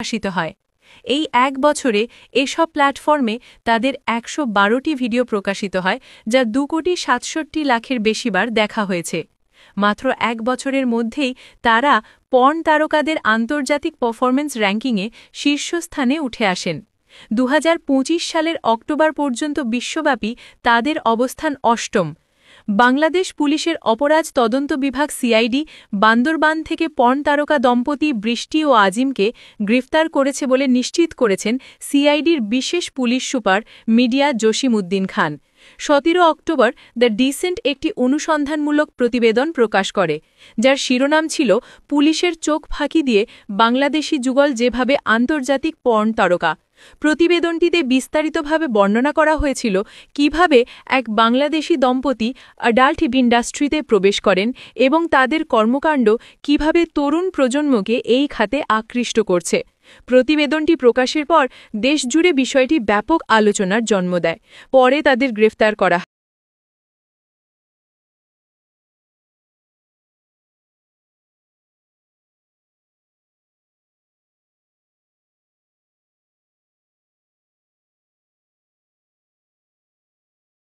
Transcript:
প্রকাশিত হয়। এই 1 বছরে এসব প্ল্যাটফর্মে তাদের 112টি ভিডিও প্রকাশিত হয়, যা 2,67,00,000-এর বেশিবার দেখা হয়েছে। মাত্র 1 বছরের মধ্যেই তারা পর্ন তারকাদের আন্তর্জাতিক পারফরম্যান্স র্যাঙ্কিংয়ে শীর্ষস্থানে উঠে আসেন। 2025 সালের অক্টোবর পর্যন্ত বিশ্বব্যাপী তাদের অবস্থান 8ম। বাংলাদেশ পুলিশের অপরাধ তদন্ত বিভাগ সিআইডি বান্দরবান থেকে পর্ন তারকা দম্পতি বৃষ্টি ও আজিমকে গ্রেফতার করেছে বলে নিশ্চিত করেছেন সিআইডির বিশেষ police super media Jasimuddin Khan. 17 October the Dissent একটি অনুসন্ধানমূলক প্রতিবেদন প্রকাশ করে, যার শিরোনাম ছিল পুলিশের চোখ ফাঁকি দিয়ে বাংলাদেশি যুগল যেভাবে আন্তর্জাতিক পর্ন তারকা। প্রতিবেদনটিতে বিস্তারিতভাবে বর্ণনা করা হয়েছিল কিভাবে এক বাংলাদেশি দম্পতি অ্যাডাল্ট ইন্ডাস্ট্রিতে প্রবেশ করেন এবং তাদের কর্মকাণ্ড কিভাবে তরুণ প্রজন্মকে এই খাতে আকৃষ্ট করছে। প্রতিবেদনটি প্রকাশের পর দেশজুড়ে বিষয়টি ব্যাপক আলোচনার জন্ম দেয়। পরে তাদের গ্রেফতার করা